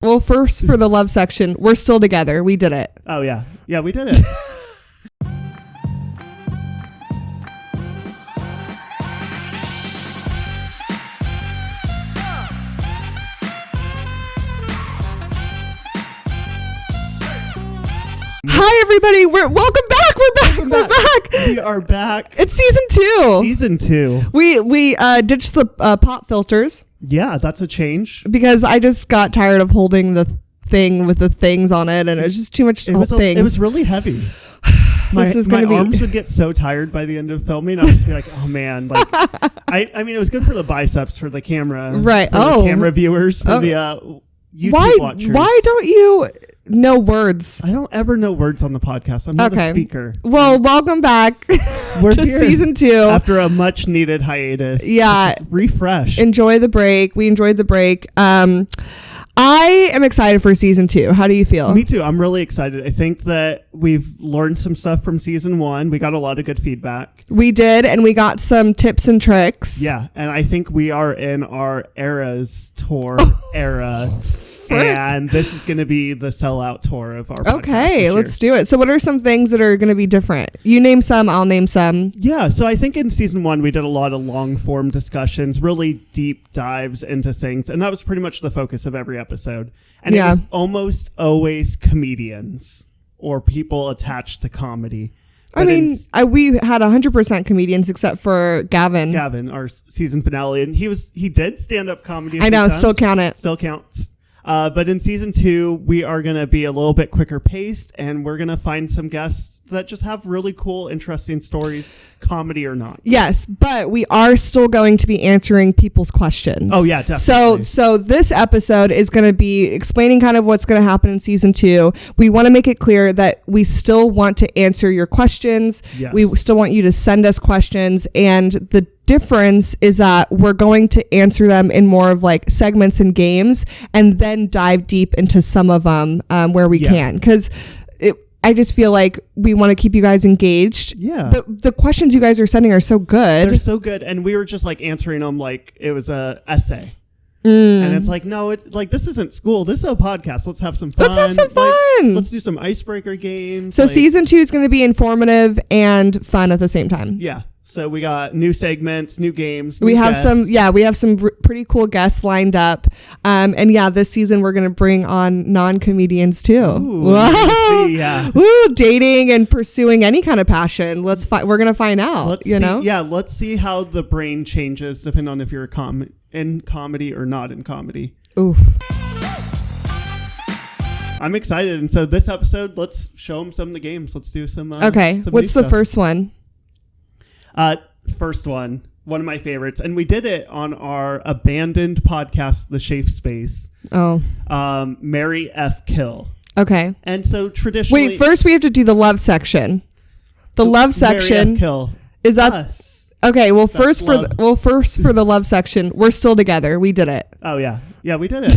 Well, first for the love section, we're still together. We did it. Oh, yeah. Yeah, we did it. Hi, everybody. Welcome back. We're back. We are back. It's season 2. Season 2. We ditched the pop filters. Yeah, that's a change. Because I just got tired of holding the thing with the things on it, and it was just too much things. It was really heavy. My arms would get so tired by the end of filming. I would just be like, oh man. Like, I mean, it was good for the biceps, for the camera. Right. For the camera viewers, for the YouTube watchers. Why don't you know words? I don't ever know words on the podcast. I'm not a speaker. Well, welcome back We're to here season 2. After a much needed hiatus. Yeah. Refresh. Enjoy the break. We enjoyed the break. I am excited for season 2. How do you feel? Me too. I'm really excited. I think that we've learned some stuff from season 1. We got a lot of good feedback. We did, and we got some tips and tricks. Yeah, and I think we are in our Eras tour era. And this is going to be the sellout tour of our podcast. Okay, let's do it. So what are some things that are going to be different? You name some, I'll name some. Yeah, so I think in season 1, we did a lot of long form discussions, really deep dives into things. And that was pretty much the focus of every episode. And it was almost always comedians or people attached to comedy. But we had 100% comedians except for Gavin. Gavin, our season finale. And he did stand-up comedy. I know, still count it. Still counts. But in season 2, we are going to be a little bit quicker paced, and we're going to find some guests that just have really cool, interesting stories, comedy or not. Yes, but we are still going to be answering people's questions. Oh, yeah, definitely. So this episode is going to be explaining kind of what's going to happen in season 2. We want to make it clear that we still want to answer your questions. Yes. We still want you to send us questions, and the difference is that we're going to answer them in more of like segments and games, and then dive deep into some of them where we can, because I just feel like we want to keep you guys engaged. Yeah, but the questions you guys are sending are so good. They're so good, and we were just like answering them like it was a essay. And it's like, no, it's like, this isn't school. This is a podcast. Let's have some fun. Let's do some icebreaker games. So season 2 is going to be informative and fun at the same time. Yeah. So we got new segments, new games. We have some pretty cool guests lined up. And this season we're going to bring on non-comedians too. Ooh, wow. Yeah. Woo, dating and pursuing any kind of passion. We're going to find out, know? Yeah. Let's see how the brain changes depending on if you're in comedy or not in comedy. Oof. I'm excited. And so this episode, let's show them some of the games. Let's do some. Okay. What's the first one? First one of my favorites, and we did it on our abandoned podcast, The Safe Space. Oh. Marry F Kill. Okay. And so traditionally, wait, first we have to do the love section. The love section Marry F Kill is up. Us. Okay. Well, first for the love section, we're still together. We did it. Oh yeah, we did it.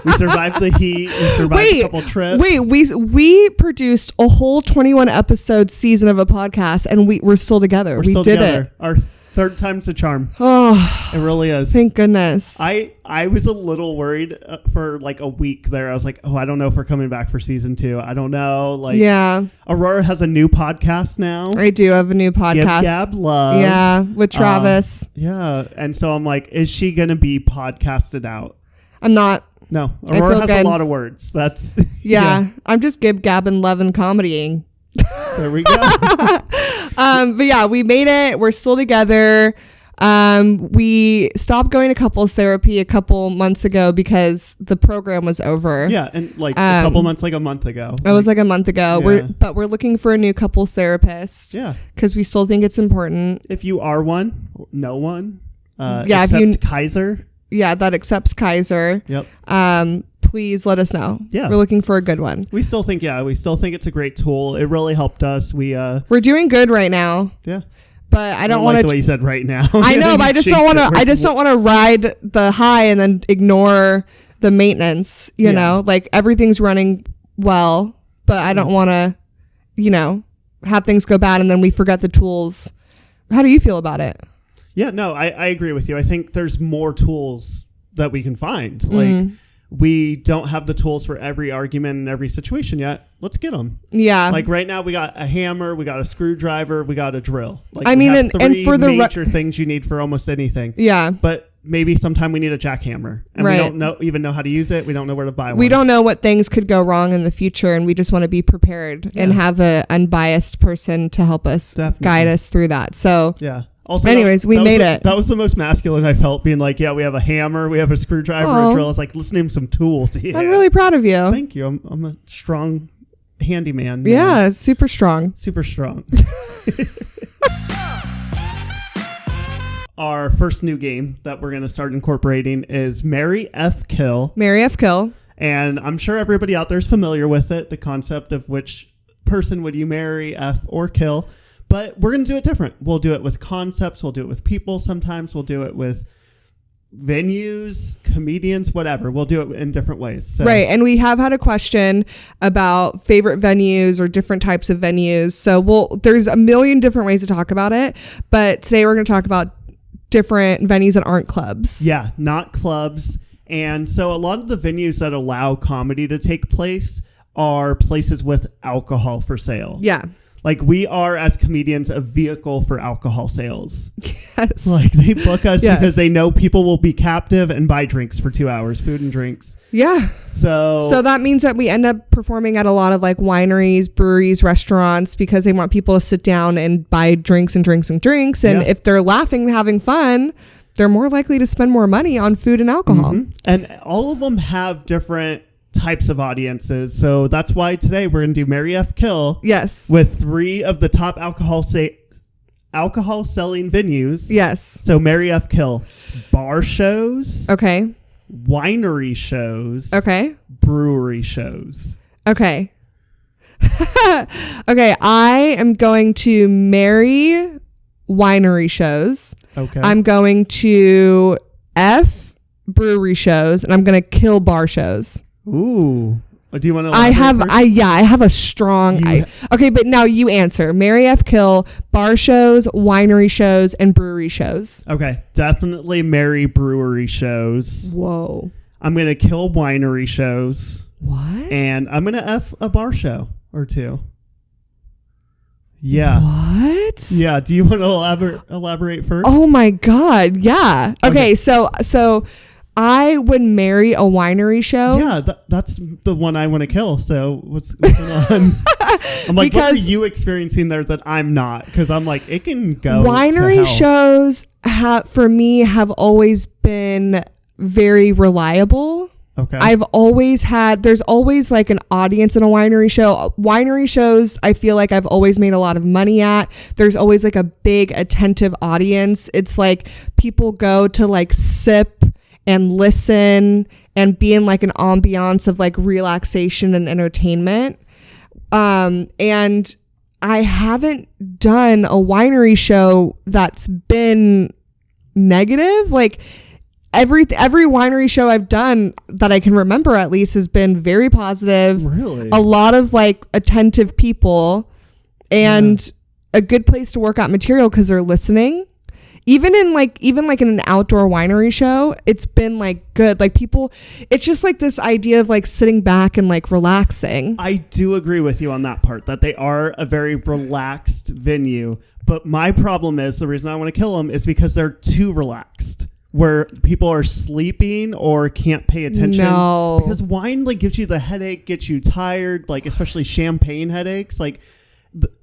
We survived the heat. We survived a couple trips. Wait, we produced a whole 21 episode season of a podcast, and we're still together. We did it. Our third time's the charm. Oh, it really is. Thank goodness. I was a little worried for like a week there. I was like, I don't know if we're coming back for season 2. I don't know. Like, yeah. Aurora has a new podcast now. I do have a new podcast. Give Gab love. Yeah, with Travis. Yeah, and so I'm like, is she gonna be podcasted out? I'm not. No, Aurora has a lot of words. That's yeah. I'm just Gab and love and comedying. There we go. But yeah, we made it. We're still together. We stopped going to couples therapy a couple months ago because the program was over. Yeah, and like a couple months, like a month ago. It was like a month ago. Yeah. We're looking for a new couples therapist. Yeah, because we still think it's important. If you are one, no one. If Kaiser. Yeah, that accepts Kaiser. Yep. Please let us know. Yeah. We're looking for a good one. We still think it's a great tool. It really helped us. We're doing good right now. Yeah. But I don't want like the way you said right now. I know, but I just don't want to ride the high and then ignore the maintenance, you know? Like everything's running well, but I don't want to, have things go bad and then we forget the tools. How do you feel about it? Yeah, no, I agree with you. I think there's more tools that we can find. Like we don't have the tools for every argument and every situation yet. Let's get them. Yeah. Like right now we got a hammer, we got a screwdriver, we got a drill. Like I mean, and for the major things you need for almost anything. Yeah. But maybe sometime we need a jackhammer and right. we don't even know how to use it. We don't know where to buy one. We don't know what things could go wrong in the future, and we just want to be prepared and have a unbiased person to help us guide us through that. So yeah. Also, anyways, we made it. That was the most masculine I felt, being like, yeah, we have a hammer, we have a screwdriver, a drill. I was like, let's name some tools. Yeah. I'm really proud of you. Thank you. I'm a strong handyman. Yeah, super strong. Super strong. Our first new game that we're going to start incorporating is Marry F Kill. Marry F Kill. And I'm sure everybody out there is familiar with it, the concept of which person would you marry, F or kill. But we're going to do it different. We'll do it with concepts. We'll do it with people sometimes. We'll do it with venues, comedians, whatever. We'll do it in different ways. So. Right. And we have had a question about favorite venues or different types of venues. So there's a million different ways to talk about it. But today we're going to talk about different venues that aren't clubs. Yeah, not clubs. And so a lot of the venues that allow comedy to take place are places with alcohol for sale. Yeah. Like we are, as comedians, a vehicle for alcohol sales. Yes. Like they book us because they know people will be captive and buy drinks for 2 hours, food and drinks. Yeah. So that means that we end up performing at a lot of like wineries, breweries, restaurants, because they want people to sit down and buy drinks and drinks and drinks. And if they're laughing and having fun, they're more likely to spend more money on food and alcohol. Mm-hmm. And all of them have different types of audiences. So that's why today we're going to do Marry F Kill. Yes. With 3 of the top alcohol selling venues. Yes. So Marry F Kill. Bar shows. Okay. Winery shows. Okay. Brewery shows. Okay. Okay. I am going to marry winery shows. Okay. I'm going to F brewery shows, and I'm going to kill bar shows. Ooh. Do you want to? I have a strong. Okay, but now you answer. Marry F Kill, bar shows, winery shows, and brewery shows. Okay, definitely marry brewery shows. Whoa. I'm gonna kill winery shows. What? And I'm gonna F a bar show or 2. Yeah. What? Yeah. Do you want to elaborate first? Oh my God. Yeah. Okay. So I would marry a winery show. Yeah, that's the one I want to kill. So what's going on? I'm like, what are you experiencing there that I'm not? Because I'm like, it can go. Winery shows for me have always been very reliable. Okay. There's always like an audience in a winery show. Winery shows, I feel like I've always made a lot of money at. There's always like a big attentive audience. It's like people go to like sip and listen and be in like an ambiance of like relaxation and entertainment. And I haven't done a winery show that's been negative. Like every winery show I've done that I can remember at least has been very positive. Really? A lot of like attentive people and a good place to work out material because they're listening. Even in an outdoor winery show, it's been like good. Like people, it's just like this idea of like sitting back and like relaxing. I do agree with you on that part, that they are a very relaxed venue. But my problem is, the reason I want to kill them is because they're too relaxed, where people are sleeping or can't pay attention. No. Because wine like gives you the headache, gets you tired, like especially champagne headaches. Like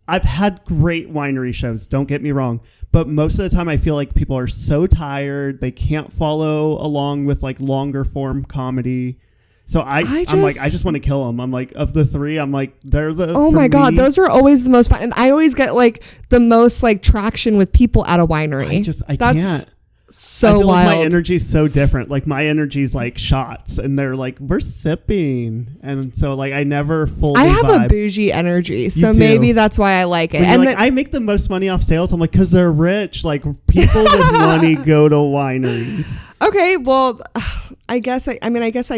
I've had great winery shows, don't get me wrong. But most of the time I feel like people are so tired, they can't follow along with like longer form comedy. So I'm like, I just want to kill them. I'm like, of the 3, I'm like, they're the. Oh my God, those are always the most fun. And I always get like the most like traction with people at a winery. I can't. So I feel wild. like my energy is so different. Like my energy is like shots, and they're like, we're sipping, and so like I never fully. I have vibe. a bougie energy, so maybe that's why I like it. And like, I make the most money off sales. I'm like, because they're rich. Like people with money go to wineries. Okay, well, I guess I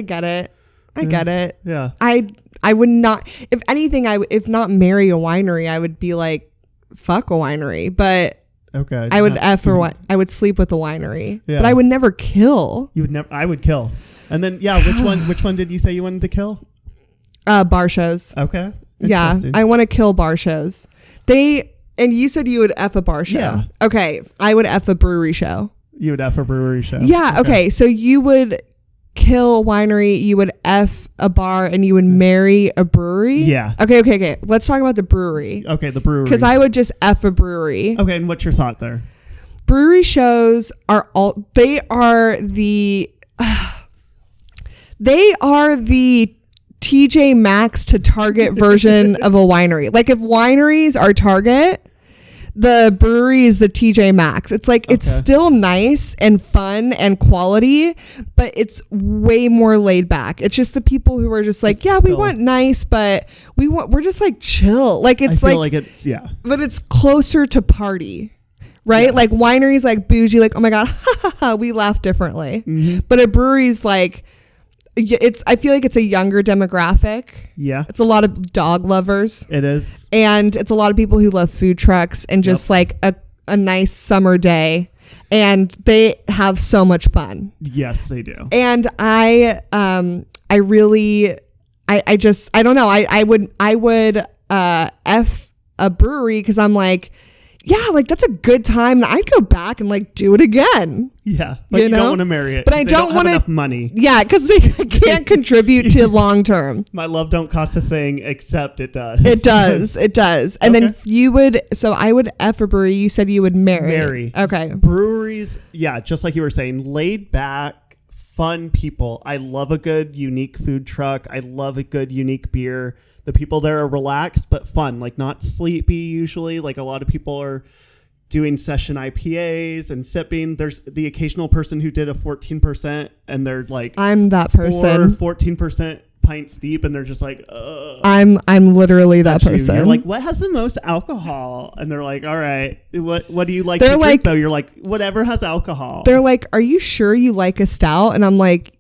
get it. I get it. Yeah. I would not. If anything, if not marry a winery, I would be like, fuck a winery, but. Okay. I would I would sleep with the winery, yeah. but I would never kill. You would never. I would kill. And then, which one did you say you wanted to kill? Bar shows. Okay. Yeah, I want to kill bar shows. And you said you would F a bar show. Yeah. Okay, I would F a brewery show. You would F a brewery show. Yeah, okay. So you would kill a winery, you would F a bar, and you would marry a brewery? Yeah. Okay. Let's talk about the brewery. Okay, the brewery. Because I would just F a brewery. Okay, and what's your thought there? Brewery shows are the TJ Maxx to Target version of a winery. Like if wineries are Target, the brewery is the TJ Maxx. It's like, it's still nice and fun and quality, but it's way more laid back. It's just the people who are just like, we want nice, but we're just like chill. Like it's but it's closer to party, right? Yes. Like wineries, like bougie, like, oh my God, we laugh differently. Mm-hmm. But a brewery's like, I feel like it's a younger demographic. Yeah. It's a lot of dog lovers. It is. And it's a lot of people who love food trucks and just like a nice summer day. And they have so much fun. Yes, they do. And I don't know. I would F a brewery because I'm like, yeah, like that's a good time. And I'd go back and like do it again. Yeah, but you don't want to marry it. But I don't want enough money. Yeah, because they can't contribute to long term. My love don't cost a thing, except it does. It does. And then you would. So I would F a brewery. You said you would marry. Okay. Breweries, yeah, just like you were saying, laid back, fun people. I love a good unique food truck. I love a good unique beer. The people there are relaxed but fun, like not sleepy usually. Like a lot of people are doing session IPAs and sipping. There's the occasional person who did a 14% and they're like, I'm that person. 14% pints deep and they're just like, I'm literally that person. You're like, what has the most alcohol? And they're like, all right, what do you like to drink though? You're like, whatever has alcohol. They're like, are you sure you like a stout? And I'm like,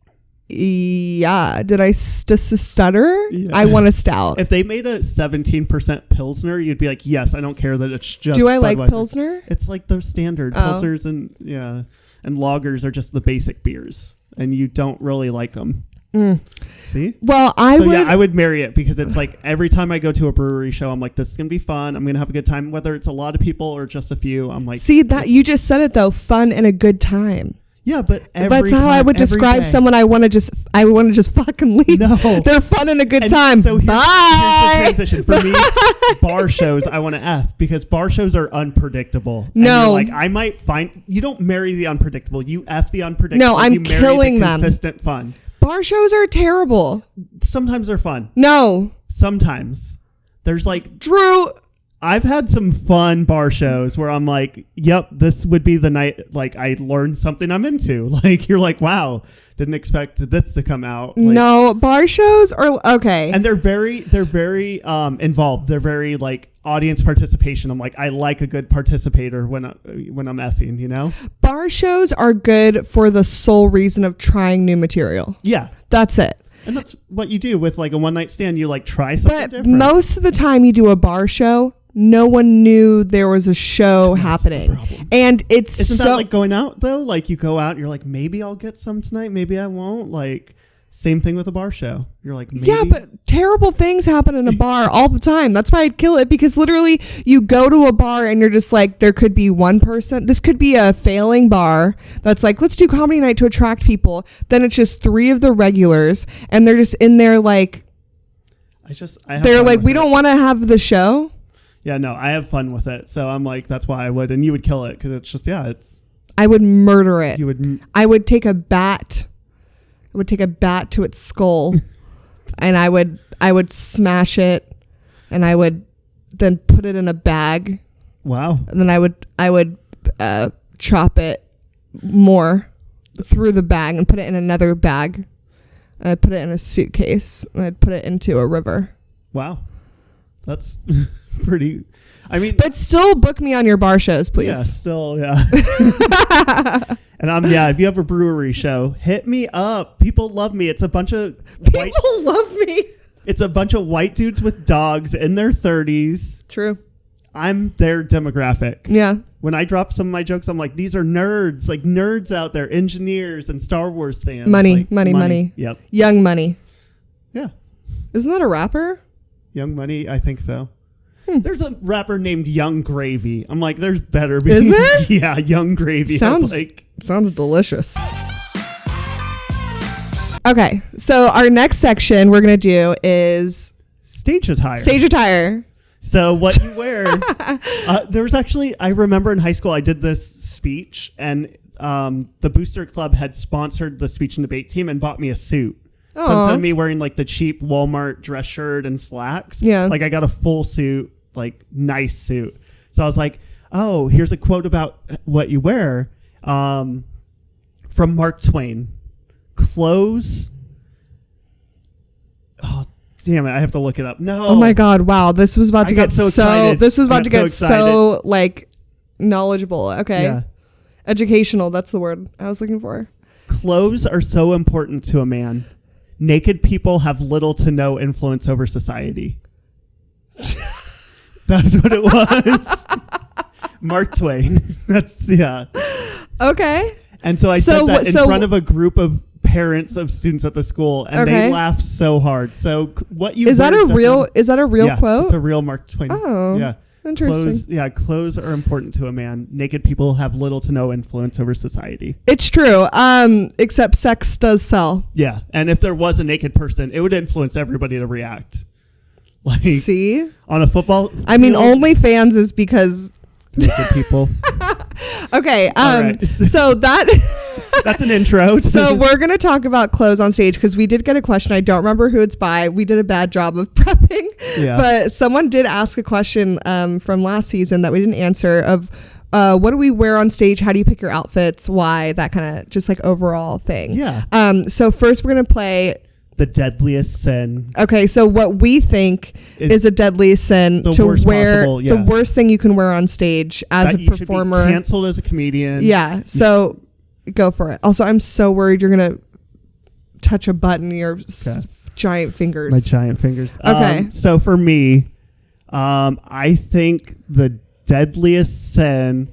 yeah, did I stutter? Yeah. I want a stout. If they made a 17% Pilsner, you'd be like, yes, I don't care that it's just Do I like Pilsner? It's like the standard Pilsners and lagers are just the basic beers and you don't really like them. See? Well, I would marry it because it's like every time I go to a brewery show, I'm like, this is going to be fun. I'm going to have a good time. Whether it's a lot of people or just a few, I'm like. See, that you just said it though, fun and a good time. Yeah, but that's how I would describe someone I want to just fucking leave. No. They're fun and a good time. So here's the transition. For me, bar shows I want to F because bar shows are unpredictable. No. Like I might find you don't marry the unpredictable. You F the unpredictable. No, I'm killing them. Consistent fun. Bar shows are terrible. Sometimes they're fun. No. Sometimes. There's like Drew, I've had some fun bar shows where I'm like, yep, this would be the night like I learned something I'm into. Like you're like, wow, didn't expect this to come out. Like, no, bar shows are okay. And they're very involved. They're very like audience participation. I'm like, I like a good participator when I'm effing, you know? Bar shows are good for the sole reason of trying new material. Yeah. That's it. And that's what you do with like a one night stand. You like try something different. Most of the time you do a bar show, no one knew there was a show happening. And Isn't that like going out though? Like you go out and you're like, maybe I'll get some tonight. Maybe I won't. Like same thing with a bar show. You're like, maybe. Yeah, but terrible things happen in a bar all the time. That's why I'd kill it because literally you go to a bar and you're just like, there could be one person. This could be a failing bar that's like, let's do comedy night to attract people. Then it's just 3 of the regulars and they're just in there like, they're like, we don't want to have the show. Yeah, no, I have fun with it. So I'm like, that's why I would. And you would kill it because it's just, I would murder it. You would. I would take a bat. I would take a bat to its skull and I would smash it and I would then put it in a bag. Wow. And then I would chop it more through the bag and put it in another bag. And I'd put it in a suitcase and I'd put it into a river. Wow. That's pretty. I mean, but still book me on your bar shows, please. Yeah, still, yeah. And if you have a brewery show, hit me up. People love me. It's a bunch of love me. It's a bunch of white dudes with dogs in their 30s. True. I'm their demographic. Yeah. When I drop some of my jokes, I'm like, these are nerds, like nerds out there, engineers and Star Wars fans. Money. Yep. Young Money. Yeah. Isn't that a rapper? Young Money, I think so. There's a rapper named Young Gravy. I'm like, there's better. Is there? Yeah, Young Gravy. Sounds delicious. Okay, so our next section we're going to do is... Stage attire. Stage attire. So what you wear. There was actually, I remember in high school, I did this speech, and the Booster Club had sponsored the speech and debate team and bought me a suit. So instead of me wearing like the cheap Walmart dress shirt and slacks, like I got a full suit, like nice suit. So I was like, oh, here's a quote about what you wear from Mark Twain. Clothes. Oh, damn it. I have to look it up. No. Oh my God. Wow. This was about to get so like knowledgeable. Okay. Yeah. Educational. That's the word I was looking for. Clothes are so important to a man. Naked people have little to no influence over society. That's what it was. Mark Twain. That's, yeah. Okay. And so I said that in front of a group of parents of students at the school, and they laughed so hard. So what you is that a real quote? It's a real Mark Twain. Oh, yeah. Interesting. Clothes are important to a man. Naked people have little to no influence over society. It's true. Except sex does sell. Yeah, and if there was a naked person, it would influence everybody to react. Like, see, on a football field, I mean, OnlyFans is because naked people. Okay. Right. So that's an intro. So we're going to talk about clothes on stage because we did get a question. I don't remember who it's by. We did a bad job of prepping. Yeah. But someone did ask a question from last season that we didn't answer of what do we wear on stage? How do you pick your outfits? Why? That kind of just like overall thing. Yeah. So first we're going to play the deadliest sin. Okay, so what we think is a deadliest sin to wear, the worst thing you can wear on stage as a performer. Should be canceled as a comedian. Yeah, so go for it. Also, I'm so worried you're gonna touch a button. Your giant fingers. My giant fingers. Okay. So for me, I think the deadliest sin,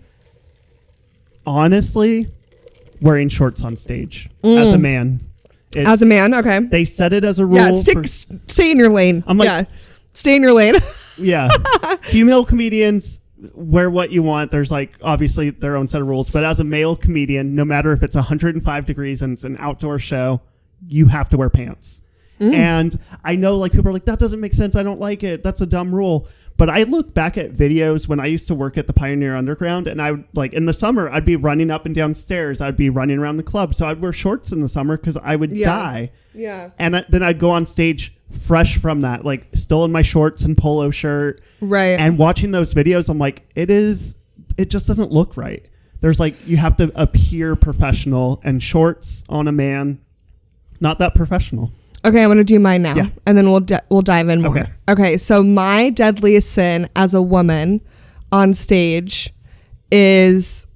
honestly, wearing shorts on stage as a man. As a man, okay. They set it as a rule. Yeah, stay in your lane. I'm like, stay in your lane. Yeah. Female comedians wear what you want. There's like obviously their own set of rules. But as a male comedian, no matter if it's 105 degrees and it's an outdoor show, you have to wear pants. And I know like people are like, that doesn't make sense. I don't like it. That's a dumb rule. But I look back at videos when I used to work at the Pioneer Underground, and I would, like, in the summer, I'd be running up and down stairs. I'd be running around the club. So I'd wear shorts in the summer because I would die. Yeah. And then I'd go on stage fresh from that, like still in my shorts and polo shirt. Right. And watching those videos, I'm like, it just doesn't look right. There's like, you have to appear professional, and shorts on a man, not that professional. Okay, I'm going to do mine now, and then we'll dive in more. Okay, so my deadliest sin as a woman on stage is,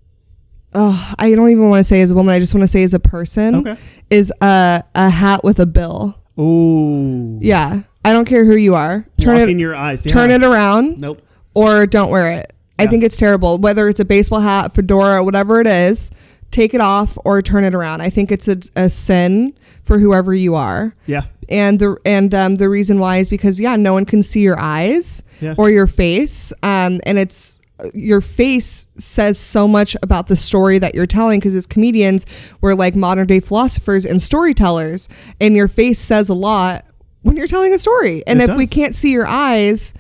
I don't even want to say as a woman, I just want to say as a person, is a hat with a bill. Ooh. Yeah, I don't care who you are. Blocking your eyes. Yeah. Turn it around. Nope. Or don't wear it. Yeah. I think it's terrible. Whether it's a baseball hat, fedora, whatever it is, take it off or turn it around. I think it's a sin for whoever you are. Yeah. And the reason why is because no one can see your eyes or your face. And it's your face says so much about the story that you're telling, because as comedians, we're like modern day philosophers and storytellers, and your face says a lot when you're telling a story. And if we can't see your eyes,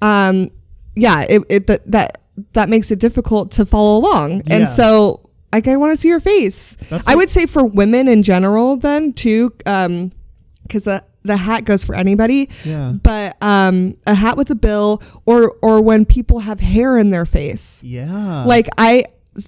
that makes it difficult to follow along. And so like, I want to see your face. I would say for women in general then too, because the hat goes for anybody. Yeah. But a hat with a bill, or when people have hair in their face. Yeah. Like I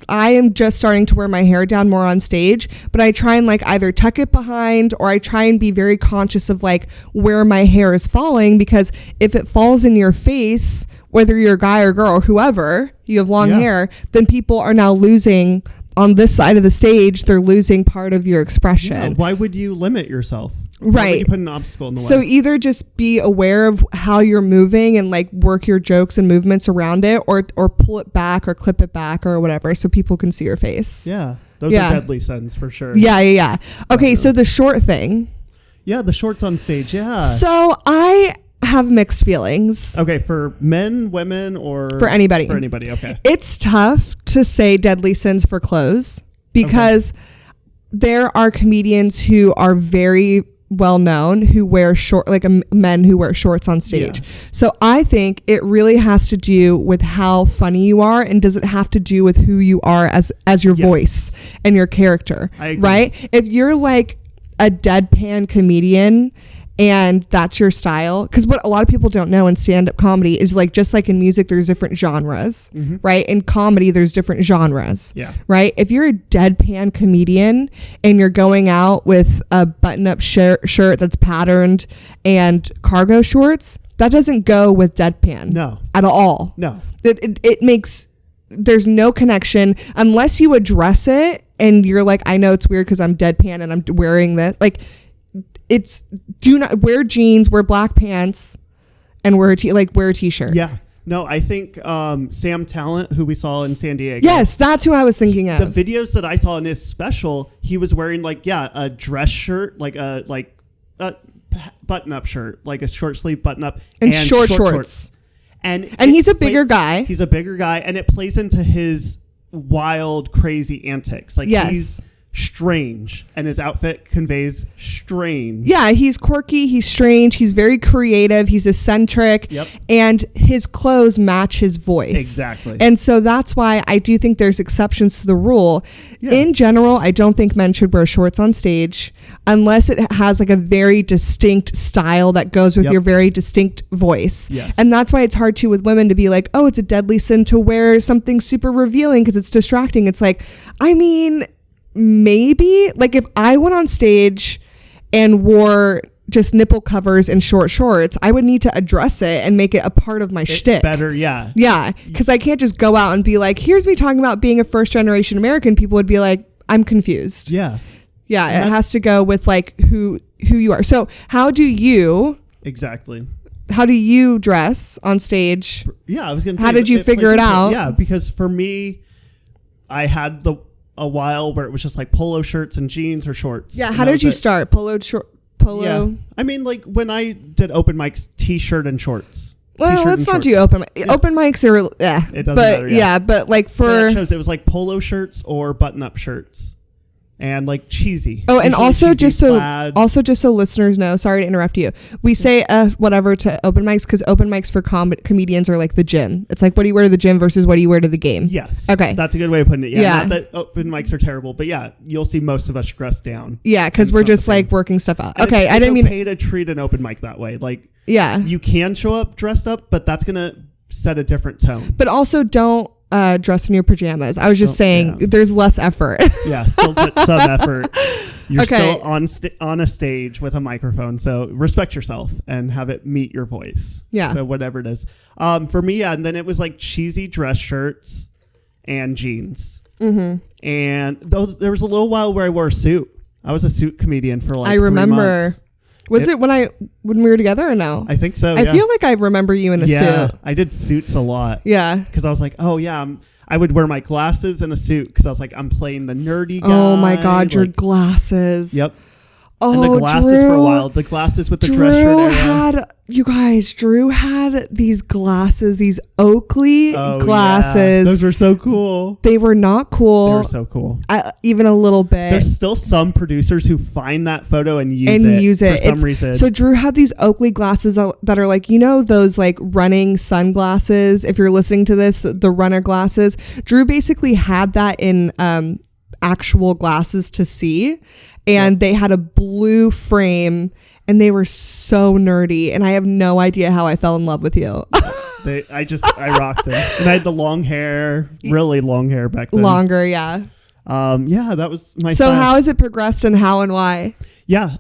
am just starting to wear my hair down more on stage, but I try and like either tuck it behind, or I try and be very conscious of like where my hair is falling, because if it falls in your face, whether you're a guy or girl or whoever, you have long hair, then people are now losing on this side of the stage. They're losing part of your expression. Yeah, why would you limit yourself? Right. You put an obstacle in the way. So either just be aware of how you're moving and like work your jokes and movements around it, or pull it back or clip it back or whatever so people can see your face. Yeah. Those are deadly sins for sure. Yeah. Okay, so the short thing. Yeah, the shorts on stage. Yeah. So I have mixed feelings. Okay, for men, women, or for anybody. For anybody. Okay. It's tough to say deadly sins for clothes because there are comedians who are very well known who wear short, like men who wear shorts on stage. Yeah. So I think it really has to do with how funny you are, and does it have to do with who you are as your voice and your character, right? If you're like a deadpan comedian and that's your style, because what a lot of people don't know in stand-up comedy is like, just like in music there's different genres, right? In comedy there's different genres, right? If you're a deadpan comedian and you're going out with a button-up shirt that's patterned and cargo shorts, that doesn't go with deadpan at all. It makes, there's no connection unless you address it and you're like, I know it's weird because I'm deadpan and I'm wearing this, like, it's, do not wear jeans, wear black pants, and wear a t-shirt. Yeah. No, I think Sam Talent, who we saw in San Diego. Yes, that's who I was thinking of. The videos that I saw in his special, he was wearing a dress shirt, like a button-up shirt, like a short sleeve button-up, and short shorts. And he's a bigger guy. He's a bigger guy, and it plays into his wild, crazy antics. Like he's strange, and his outfit conveys strange. Yeah, he's quirky, he's strange, he's very creative, he's eccentric, and his clothes match his voice. Exactly. And so that's why I do think there's exceptions to the rule. In general, I don't think men should wear shorts on stage unless it has like a very distinct style that goes with your very distinct voice. And that's why it's hard too with women to be like, oh, it's a deadly sin to wear something super revealing because it's distracting. It's like, I mean, maybe like if I went on stage and wore just nipple covers and short shorts, I would need to address it and make it a part of my shtick. Better, yeah. Yeah, because I can't just go out and be like, here's me talking about being a first generation American. People would be like, I'm confused. Yeah. Yeah, it has to go with like who you are. So how do you dress on stage? Yeah, I was going to say. How did you figure it out? Yeah, because for me, I had a while where it was just like polo shirts and jeans or shorts. Yeah, how did you start? Polo? Yeah. I mean, like when I did open mics, t-shirt and shorts. Well, let's not do open mics. Open mics are, it doesn't matter, but like for... That shows it was like polo shirts or button-up shirts. And like cheesy. Oh, and also just so listeners know, sorry to interrupt you. We say whatever to open mics because open mics for comedians are like the gym. It's like, what do you wear to the gym versus what do you wear to the game? Yes. Okay. That's a good way of putting it. Yeah. Not that open mics are terrible, but yeah, you'll see most of us dressed down. Yeah, because we're just like working stuff out. And okay, I didn't mean to treat an open mic that way. Like, you can show up dressed up, but that's gonna set a different tone. But also don't dress in your pajamas. I was just saying there's less effort. Yeah, still put some effort. You're still on a stage with a microphone, so respect yourself and have it meet your voice. Yeah. So whatever it is. For me, and then it was like cheesy dress shirts and jeans. Mm-hmm. And though there was a little while where I wore a suit. I was a suit comedian for like 3 months. Was it when we were together or no? I think so. I feel like I remember you in a suit. I did suits a lot. Yeah. Because I was like, oh yeah, I would wear my glasses and a suit because I was like, I'm playing the nerdy guy. Oh my God, your glasses. Yep. Oh, and the glasses for a while. The glasses with the dress shirt era. Drew had these glasses, these Oakley glasses. Yeah. Those were so cool. They were not cool. They were so cool. Even a little bit. There's still some producers who find that photo and use it for some reason. So Drew had these Oakley glasses that are like, you know, those like running sunglasses. If you're listening to this, the runner glasses. Drew basically had that in actual glasses to see. And they had a blue frame and they were so nerdy. And I have no idea how I fell in love with you. I rocked it. And I had the long hair, really long hair back then. Longer, yeah. That was my So style. how has it progressed and how and why? Yeah.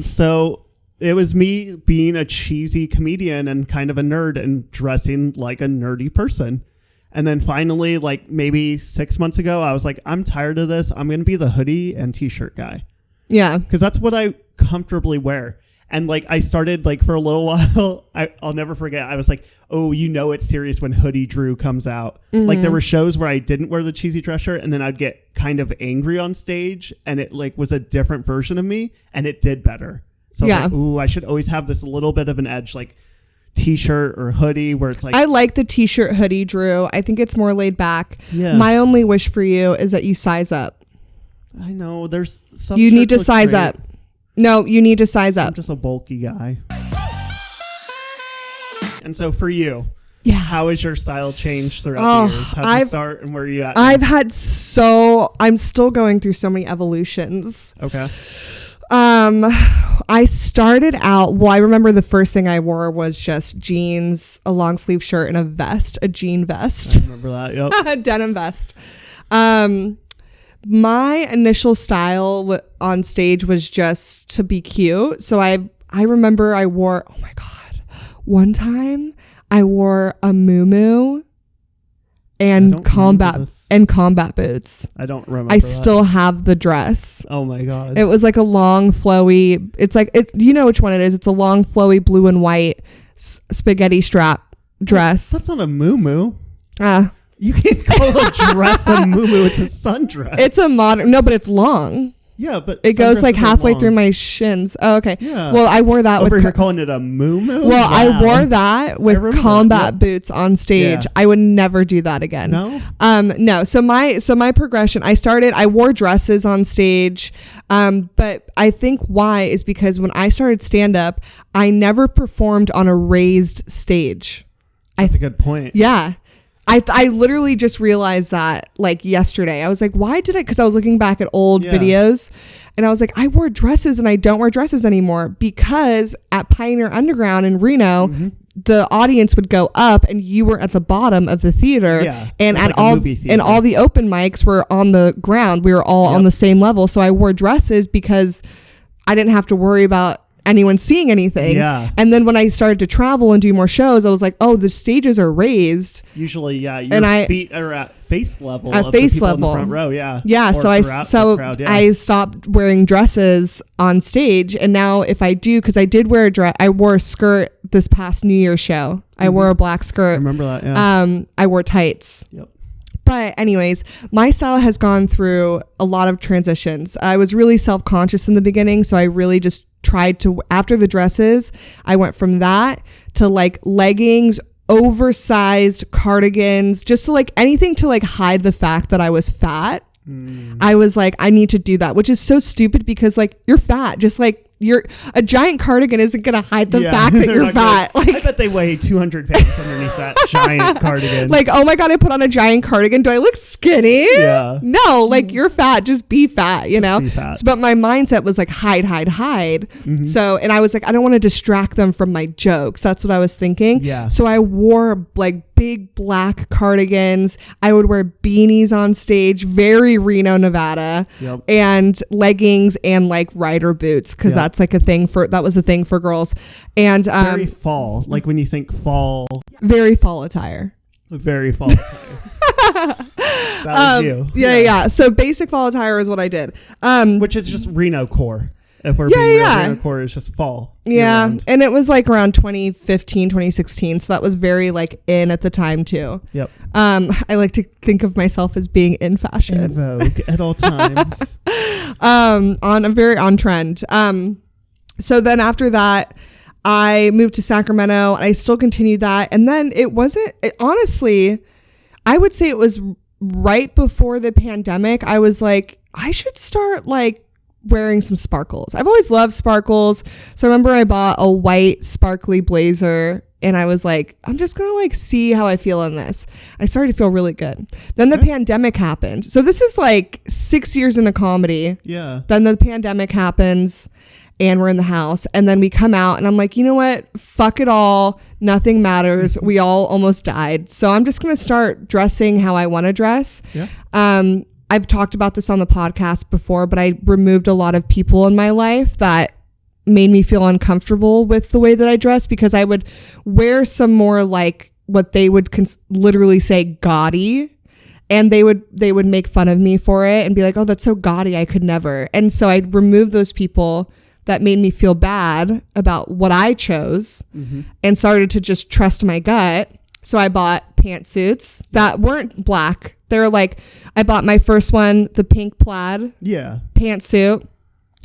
So it was me being a cheesy comedian and kind of a nerd and dressing like a nerdy person. And then finally, like maybe 6 months ago, I was like, I'm tired of this. I'm going to be the hoodie and t-shirt guy. Yeah. Because that's what I comfortably wear. And like I started like for a little while, I'll never forget. I was like, oh, it's serious when Hoodie Drew comes out. Mm-hmm. Like there were shows where I didn't wear the cheesy dress shirt, and then I'd get kind of angry on stage, and it like was a different version of me, and it did better. So I was like, ooh, I should always have this little bit of an edge, like t-shirt or hoodie, where it's like, I like the t-shirt Hoodie Drew. I think it's more laid back. Yeah. My only wish for you is that you size up. I know there's some. You need to size up. No, you need to size up. I'm just a bulky guy. And so for you, how has your style changed throughout the years? How did you start and where are you at now? I'm still going through so many evolutions. Okay. I started out, I remember the first thing I wore was just jeans, a long sleeve shirt, and a jean vest. I remember that, yep. Denim vest. My initial style on stage was just to be cute. So I remember I wore, oh my God, one time I wore a muumuu and combat boots. I don't remember. I still have the dress. Oh my God. It was like a long flowy, it's like, you know which one it is. It's a long flowy blue and white spaghetti strap dress. That's not a muumuu. You can't call a dress a muumuu. It's a sundress. It's a modern, no, but it's long. Yeah, but it goes like halfway through my shins. Oh, okay. Yeah. Well, I wore that over here calling it a muumuu. Well, wow. I wore that with combat boots on stage. Yeah. I would never do that again. No. No. So my progression. I wore dresses on stage, but I think why is because when I started stand up, I never performed on a raised stage. That's a good point. Yeah. I literally just realized that like yesterday. I was like, why did I? Because I was looking back at old videos and I was like, I wore dresses and I don't wear dresses anymore because at Pioneer Underground in Reno, the audience would go up and you were at the bottom of the theater. Yeah, and at all the open mics were on the ground. We were all on the same level. So I wore dresses because I didn't have to worry about anyone seeing anything. Yeah. And then when I started to travel and do more shows, I was like, oh, the stages are raised. Usually, your feet are at face level. At face level. In the front row, yeah. Yeah. I stopped wearing dresses on stage, and now if I do, because I did wear a dress, I wore a skirt this past New Year's show. I wore a black skirt. I remember that. Yeah. I wore tights. Yep. But anyways, my style has gone through a lot of transitions. I was really self-conscious in the beginning, so I really just tried to, after the dresses, I went from that to like leggings, oversized cardigans, just to like anything to like hide the fact that I was fat. I was like, I need to do that, which is so stupid because like you're fat, just like a giant cardigan isn't going to hide the fact that you're fat. Like, I bet they weigh 200 pounds underneath that giant cardigan. Like, oh my God, I put on a giant cardigan. Do I look skinny? Yeah. No, like you're fat. Just be fat, you know? But my mindset was like, hide. So, and I was like, I don't want to distract them from my jokes. That's what I was thinking. Yeah. So I wore like big black cardigans. I would wear beanies on stage, very Reno, Nevada, and leggings and like rider boots because that's like that was a thing for girls. And very fall, like when you think fall, very fall attire. Very fall attire. That was you. Yeah. So basic fall attire is what I did. Which is just Reno core. If we're being real, Reno core is just fall. Yeah. And it was like around 2015, 2016. So that was very like in at the time too. Yep. I like to think of myself as being in fashion. In vogue at all times. On trend. So then after that, I moved to Sacramento and I still continued that. And then honestly, I would say it was right before the pandemic. I was like, I should start like wearing some sparkles. I've always loved sparkles. So I remember I bought a white sparkly blazer and I was like, I'm just going to like see how I feel in this. I started to feel really good. Then the pandemic happened. So this is like 6 years into comedy. Yeah. Then the pandemic happens and we're in the house and then we come out and I'm like, you know what? Fuck it all. Nothing matters. We all almost died. So I'm just going to start dressing how I want to dress. Yeah. I've talked about this on the podcast before, but I removed a lot of people in my life that made me feel uncomfortable with the way that I dress because I would wear some more like what they would literally say gaudy, and they would make fun of me for it and be like, oh, that's so gaudy. I could never. And so I'd remove those people that made me feel bad about what I chose and started to just trust my gut. So I bought pantsuits that weren't black. They're like, I bought my first one, the pink plaid pantsuit.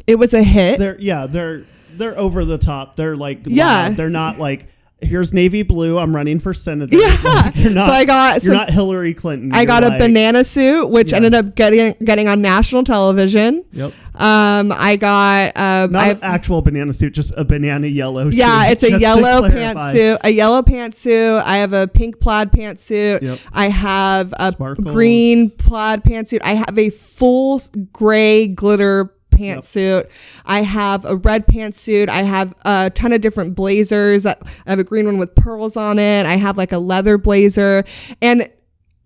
It was a hit. They're over the top. They're like, loud. They're not like, here's navy blue, I'm running for senator. Yeah. Like, you're not, you're not Hillary Clinton. I got a banana suit, which ended up getting on national television. Yep. I got not an actual banana suit, just a banana yellow suit. Yeah, it's a yellow pantsuit. A yellow pantsuit. I have a pink plaid pantsuit. Yep. I have a green plaid pantsuit. I have a full gray glitter pantsuit. Yep. I have a red pantsuit. I have a ton of different blazers. I have a green one with pearls on it. I have like a leather blazer. And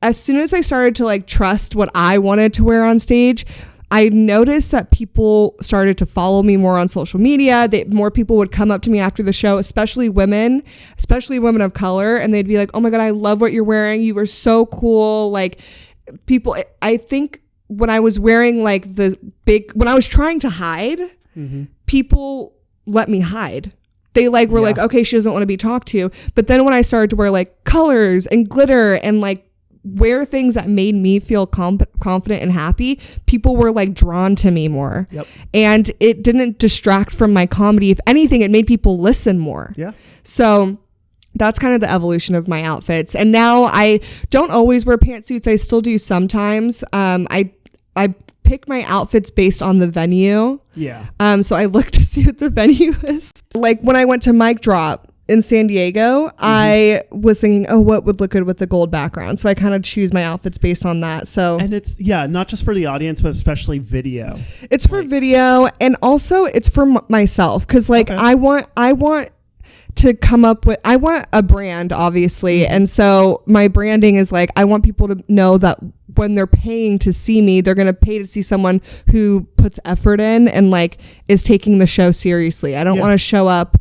as soon as I started to like trust what I wanted to wear on stage, I noticed that people started to follow me more on social media. More people would come up to me after the show, especially women of color. And they'd be like, oh my God, I love what you're wearing. You were so cool. Like people, I think when I was wearing like when I was trying to hide, people let me hide. They like were like, okay, she doesn't want to be talked to. But then when I started to wear like colors and glitter and like wear things that made me feel confident and happy, people were like drawn to me more. Yep. And it didn't distract from my comedy. If anything, it made people listen more. Yeah. So that's kind of the evolution of my outfits. And now I don't always wear pantsuits. I still do sometimes. I pick my outfits based on the venue. Yeah. So I look to see what the venue is. Like when I went to Mic Drop in San Diego, I was thinking, oh, what would look good with the gold background? So I kind of choose my outfits based on that. So, and it's not just for the audience, but especially video. It's for video, and also it's for myself. Cause like I want to come up with, I want a brand, obviously. And so my branding is like, I want people to know that when they're paying to see me, they're going to pay to see someone who puts effort in and like is taking the show seriously. I don't want to show up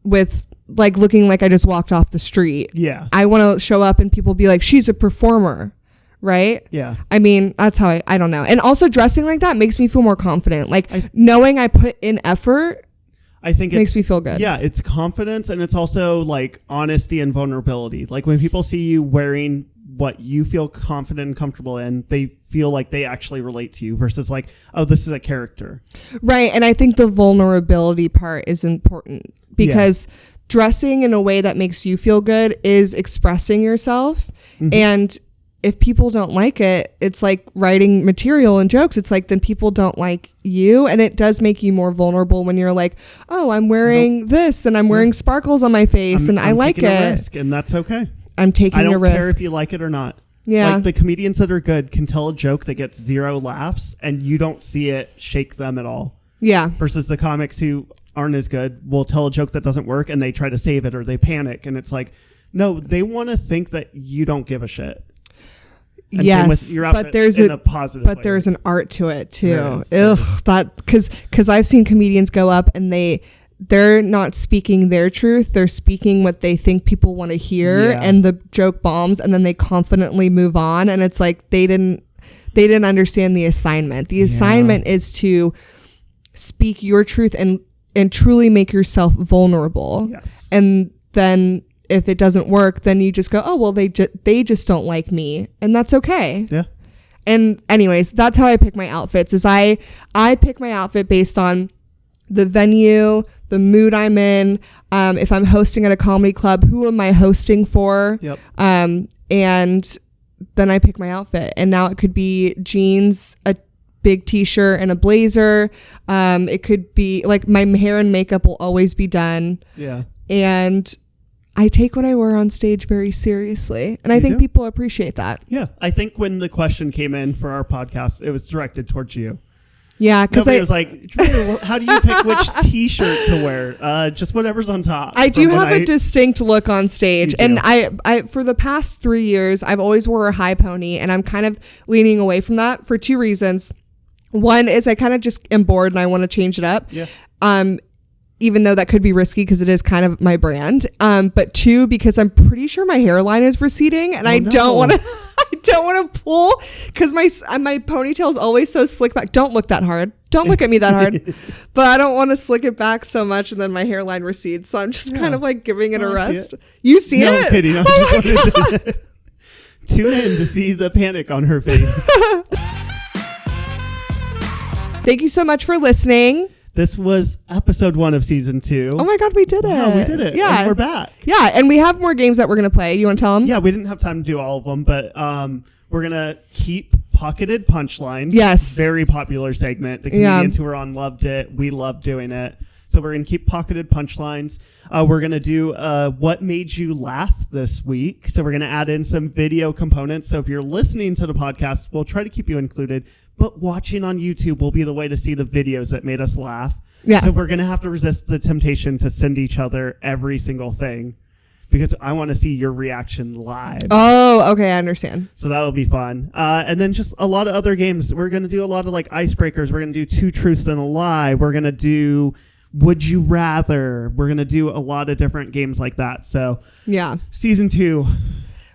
with like looking like I just walked off the street. Yeah. I want to show up and people be like, she's a performer. Right? Yeah. I mean, that's how I don't know. And also dressing like that makes me feel more confident. Like knowing I put in effort, I think it makes me feel good. Yeah, it's confidence, and it's also like honesty and vulnerability. Like when people see you wearing what you feel confident and comfortable in, they feel like they actually relate to you versus like, oh, this is a character. Right. And I think the vulnerability part is important because dressing in a way that makes you feel good is expressing yourself. And if people don't like it, it's like writing material and jokes. It's like, then people don't like you. And it does make you more vulnerable when you're like, oh, I'm wearing this and I'm wearing sparkles on my face and I like it. A risk, and that's okay. I'm taking a risk. I don't care if you like it or not. Yeah. Like the comedians that are good can tell a joke that gets 0 laughs and you don't see it shake them at all. Yeah. Versus the comics who aren't as good will tell a joke that doesn't work and they try to save it or they panic. And it's like, no, they want to think that you don't give a shit. And yes, but there's there's an art to it too. Because I've seen comedians go up and they're not speaking their truth. They're speaking what they think people want to hear, and the joke bombs, and then they confidently move on. And it's like they didn't understand the assignment. The assignment is to speak your truth and truly make yourself vulnerable. Yes, and then if it doesn't work, then you just go, oh well, they just don't like me, and that's okay. Yeah. And anyways, that's how I pick my outfits. Is I pick my outfit based on the venue, the mood I'm in. If I'm hosting at a comedy club, who am I hosting for? Yep. And then I pick my outfit. And now it could be jeans, a big t-shirt, and a blazer. It could be like my hair and makeup will always be done. Yeah. And I take what I wear on stage very seriously. And I think people appreciate that. Yeah. I think when the question came in for our podcast, it was directed towards you. Yeah, because I was like, how do you pick which t-shirt to wear? Just whatever's on top. I do have a distinct look on stage. And I for the past 3 years, I've always wore a high pony, and I'm kind of leaning away from that for 2 reasons. One is I kind of just am bored and I want to change it up. Yeah. Even though that could be risky because it is kind of my brand. But 2, because I'm pretty sure my hairline is receding and I don't want to I don't want to pull because my ponytail's always so slick back. Don't look that hard. Don't look at me that hard. But I don't want to slick it back so much and then my hairline recedes. So I'm just kind of like giving it a rest. You see it? No kidding. Oh my God. Tune in to see the panic on her face. Thank you so much for listening. This was episode 1 of season 2. Oh my God, we did it. Yeah, we did it. Yeah. And we're back. Yeah, and we have more games that we're going to play. You want to tell them? Yeah, we didn't have time to do all of them, but we're going to keep pocketed punchlines. Yes. Very popular segment. The comedians who were on loved it. We loved doing it. So we're going to keep pocketed punchlines. We're going to do what made you laugh this week. So we're going to add in some video components. So if you're listening to the podcast, we'll try to keep you included. But watching on YouTube will be the way to see the videos that made us laugh. Yeah. So we're going to have to resist the temptation to send each other every single thing because I want to see your reaction live. Oh, okay. I understand. So that'll be fun. And then just a lot of other games. We're going to do a lot of like icebreakers. We're going to do 2 truths and a lie. We're going to do Would You Rather. We're going to do a lot of different games like that. So yeah, season 2.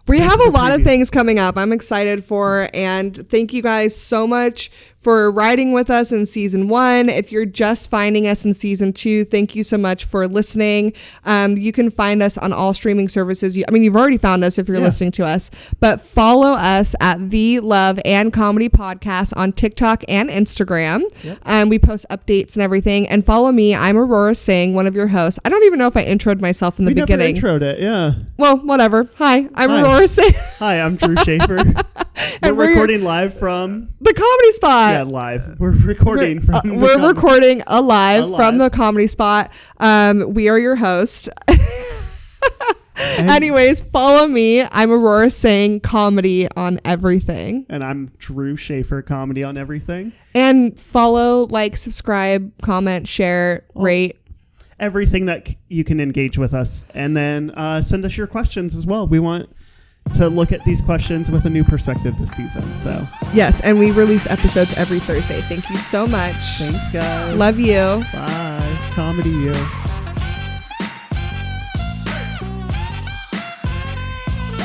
We have a lot of things coming up I'm excited for, and thank you guys so much for riding with us in season 1. If you're just finding us in season 2, thank you so much for listening. You can find us on all streaming services. You've already found us if you're listening to us, but follow us at The Love and Comedy Podcast on TikTok and Instagram. Yep. We post updates and everything, and follow me. I'm Aurora Singh, one of your hosts. I don't even know if I introed myself in the beginning. We never introed it, yeah. Well, whatever. Hi, I'm Aurora Singh. Hi, I'm Drew Schaefer. And we're recording live from the Comedy Spot. Yeah, live. We're recording from recording alive from the Comedy Spot. We are your host. Anyways, follow me. I'm Aurora saying comedy on everything. And I'm Drew Schaefer, comedy on everything. And follow, like, subscribe, comment, share, rate. Everything that you can engage with us. And then send us your questions as well. We want to look at these questions with a new perspective this season. So yes, and we release episodes every Thursday. Thank you so much. Thanks, guys. Love you. Bye. Comedy you.